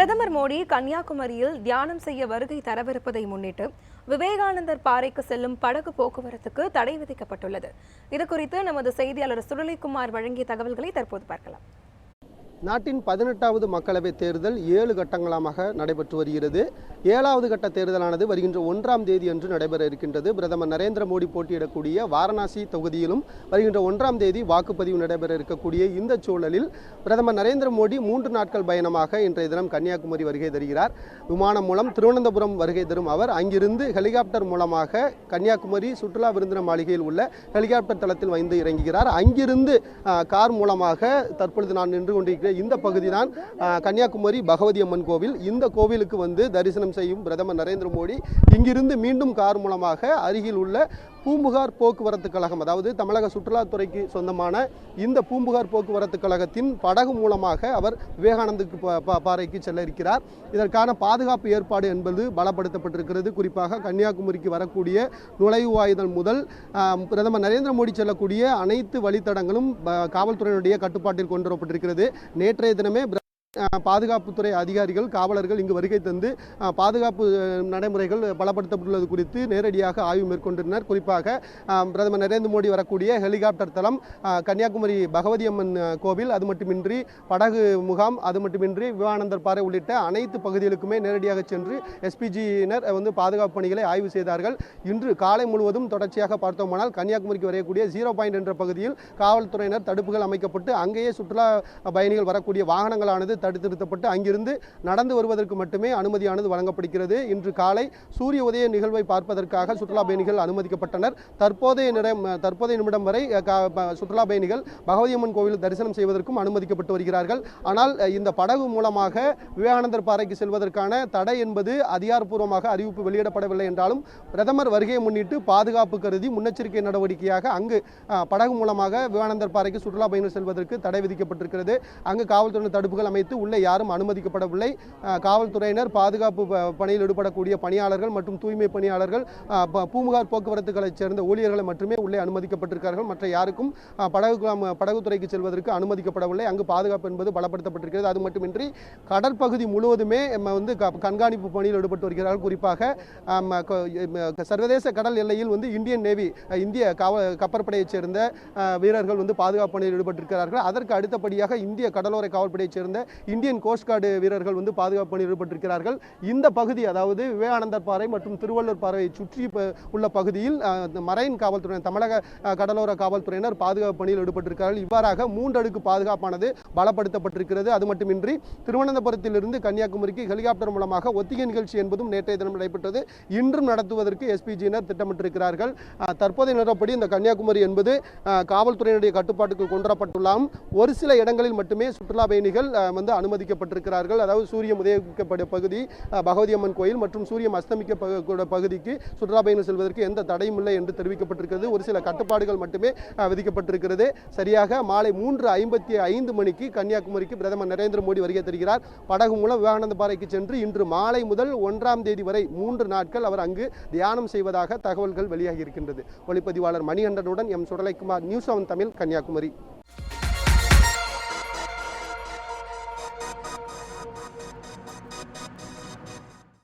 பிரதமர் மோடி கன்னியாகுமரியில் தியானம் செய்ய வருகை தரவிருப்பதை முன்னிட்டு விவேகானந்தர் பாறைக்கு செல்லும் படகு போக்குவரத்துக்கு தடை விதிக்கப்பட்டுள்ளது. இதுகுறித்து நமது செய்தியாளர் சுருளிக்குமார் வழங்கிய தகவல்களை தற்போது பார்க்கலாம். நாட்டின் 18வது மக்களவைத் தேர்தல் 7 கட்டங்களாக நடைபெற்று வருகிறது. 7வது கட்ட தேர்தலானது வருகின்ற 1ஆம் தேதி அன்று நடைபெற இருக்கின்றது. பிரதமர் நரேந்திர மோடி போட்டியிடக்கூடிய வாரணாசி தொகுதியிலும் வருகின்ற 1ஆம் தேதி வாக்குப்பதிவு நடைபெற இருக்கக்கூடிய இந்த சூழலில் பிரதமர் நரேந்திர மோடி 3 நாட்கள் பயணமாக இன்றைய தினம் கன்னியாகுமரி வருகை தருகிறார். விமானம் மூலம் திருவனந்தபுரம் வருகை தரும் அவர் அங்கிருந்து ஹெலிகாப்டர் மூலமாக கன்னியாகுமரி சுற்றுலா விருந்தினர் மாளிகையில் உள்ள ஹெலிகாப்டர் தளத்தில் வந்து இறங்குகிறார். அங்கிருந்து கார் மூலமாக தற்பொழுது நான் நின்று கொண்டிருக்கிற இந்த பகுதி தான் கன்னியாகுமரி பகவதி அம்மன் கோவில். இந்த கோவிலுக்கு வந்து தரிசனம் செய்யும் பிரதமர் நரேந்திர மோடி இங்கிருந்து மீண்டும் கார் மூலமாக அருகில் உள்ள பூம்புகார் போக்குவரத்து கழகம், அதாவது தமிழக சுற்றுலாத்துறைக்கு சொந்தமான இந்த பூம்புகார் போக்குவரத்து கழகத்தின் படகு மூலமாக அவர் விவேகானந்தருக்கு பாறைக்கு செல்ல இருக்கிறார். இதற்கான பாதுகாப்பு ஏற்பாடு என்பது பலப்படுத்தப்பட்டிருக்கிறது. குறிப்பாக கன்னியாகுமரிக்கு வரக்கூடிய நுழைவாயுதல் முதல் பிரதமர் நரேந்திர மோடி செல்லக்கூடிய அனைத்து வழித்தடங்களும் காவல்துறையினுடைய கட்டுப்பாட்டில் கொண்டு வரப்பட்டிருக்கிறது. நேற்றைய தினமே பாதுகாப்புத்துறை அதிகாரிகள், காவலர்கள் இங்கு வருகை தந்து பாதுகாப்பு நடைமுறைகள் பலப்படுத்தப்பட்டுள்ளது குறித்து நேரடியாக ஆய்வு மேற்கொண்டிருந்தனர். குறிப்பாக பிரதமர் நரேந்திர மோடி வரக்கூடிய ஹெலிகாப்டர் தளம், கன்னியாகுமரி பகவதி அம்மன் கோவில், அது மட்டுமின்றி படகு முகாம், அது மட்டுமின்றி விவேகானந்தர் பாறை உள்ளிட்ட அனைத்து பகுதிகளுக்குமே நேரடியாக சென்று எஸ்பிஜியினர் வந்து பாதுகாப்பு பணிகளை ஆய்வு செய்தார்கள். இன்று காலை முழுவதும் தொடர்ச்சியாக பார்த்தோமானால் கன்னியாகுமரிக்கு வரக்கூடிய 0 பாயிண்ட் என்ற பகுதியில் காவல்துறையினர் தடுப்புகள் அமைக்கப்பட்டு அங்கேயே சுற்றுலா பயணிகள் வரக்கூடிய வாகனங்களானது தடுத்து நிறுத்தப்பட்டு அங்கிருந்து நடந்து வருவதற்கு மட்டுமே அனுமதியானது வழங்கப்படுகிறது. இன்று காலை சூரிய உதய நிகழ்வை பார்ப்பதற்காக சுற்றுலா பயணிகள் அனுமதிக்கப்பட்டனர். தற்போதைய நிமிடம் வரை சுற்றுலா பயணிகள் பகவதி அம்மன் கோவில் தரிசனம் செய்வதற்கும் அனுமதிக்கப்பட்டு வருகிறார்கள். ஆனால் இந்த படகு மூலமாக விவேகானந்தர் பாறைக்கு செல்வதற்கான தடை என்பது அதிகாரப்பூர்வமாக அறிவிப்பு வெளியிடப்படவில்லை என்றாலும் பிரதமர் வருகையை முன்னிட்டு பாதுகாப்பு கருதி முன்னெச்சரிக்கை நடவடிக்கையாக அங்கு படகு மூலமாக விவேகானந்தர் பாறைக்கு சுற்றுலா பயணிகள் செல்வதற்கு தடை விதிக்கப்பட்டிருக்கிறது. அங்கு காவல்துறை தடுப்புகள் அமைத்து உள்ளே யாரும் அனுமதிக்கப்படவில்லை. காவல்துறையினர், பாதுகாப்பு பணியில் ஈடுபடக்கூடிய பணியாளர்கள் மற்றும் தூய்மை பணியாளர்கள், பூம்புகார் போக்குவரத்துகளைச் சேர்ந்த ஊழியர்களை மட்டுமே உள்ளே அனுமதிக்கப்பட்டிருக்கிறார்கள். மற்ற யாருக்கும் படகுத்துறைக்கு செல்வதற்கு அனுமதிக்கப்படவில்லை. அங்கு பாதுகாப்பு என்பது பலப்படுத்தப்பட்டிருக்கிறது. அது மட்டுமின்றி கடற்பகுதி முழுவதுமே வந்து கண்காணிப்பு பணியில் ஈடுபட்டு வருகிறார்கள். குறிப்பாக சர்வதேச கடல் எல்லையில் வந்து இந்தியன் நேவி, இந்திய கப்பற்படையைச் சேர்ந்த வீரர்கள் வந்து பாதுகாப்பு பணியில் ஈடுபட்டிருக்கிறார்கள். அதற்கு அடுத்தபடியாக இந்திய கடலோர காவல்படையைச் சேர்ந்த இந்தியன் கோஸ்ட் கார்டு வீரர்கள் வந்து பாதுகாப்பு பணியில் ஈடுபட்டிருக்கிறார்கள். இந்த பகுதி, அதாவது விவேகானந்தர் பாறை மற்றும் திருவள்ளூர் பாறையை சுற்றி உள்ள பகுதியில் மரைன் காவல்துறையினர், தமிழக கடலோர காவல்துறையினர் பாதுகாப்பு பணியில் ஈடுபட்டிருக்கிறார்கள். இவ்வாறாக 3 அடுக்கு பாதுகாப்பானது பலப்படுத்தப்பட்டிருக்கிறது. அது மட்டுமின்றி திருவனந்தபுரத்திலிருந்து கன்னியாகுமரிக்கு ஹெலிகாப்டர் மூலமாக ஒத்திகை நிகழ்ச்சி என்பதும் நேற்றைய தினம் நடைபெற்றது. இன்றும் நடத்துவதற்கு எஸ்பிஜியினர் திட்டமிட்டிருக்கிறார்கள். தற்போதைய நிலப்படி இந்த கன்னியாகுமரி என்பது காவல்துறையினுடைய கட்டுப்பாட்டுக்கு கொண்டுவரப்பட்டுள்ளாலும் ஒரு சில இடங்களில் மட்டுமே சுற்றுலா பயணிகள் வந்து அனுமதிக்கப்பட்டிருக்கிறார்கள். அதாவது சூரியன் உதயிக்கப்பட்ட பகுதி பகவதி அம்மன் கோயில் மற்றும் சூரியன் அஸ்தமிக்க பகுதிக்கு சுற்றுலா பயணிகள் செல்வதற்கு எந்த தடையும் இல்லை என்று தெரிவிக்கப்பட்டிருக்கிறது. ஒரு சில கட்டுப்பாடுகள் மட்டுமே விதிக்கப்பட்டிருக்கிறது. சரியாக மாலை 3:55 மணிக்கு கன்னியாகுமரிக்கு பிரதமர் நரேந்திர மோடி வருகை தருகிறார். படகு மூலம் விவேகானந்த பாறைக்கு சென்று இன்று மாலை முதல் 1ஆம் தேதி வரை 3 நாட்கள் அவர் அங்கு தியானம் செய்வதாக தகவல்கள் வெளியாகி இருக்கின்றது. ஒளிப்பதிவாளர் மணிகண்டனுடன் எம் சுடலைக்குமார், நியூஸ் 7 தமிழ், கன்னியாகுமரி.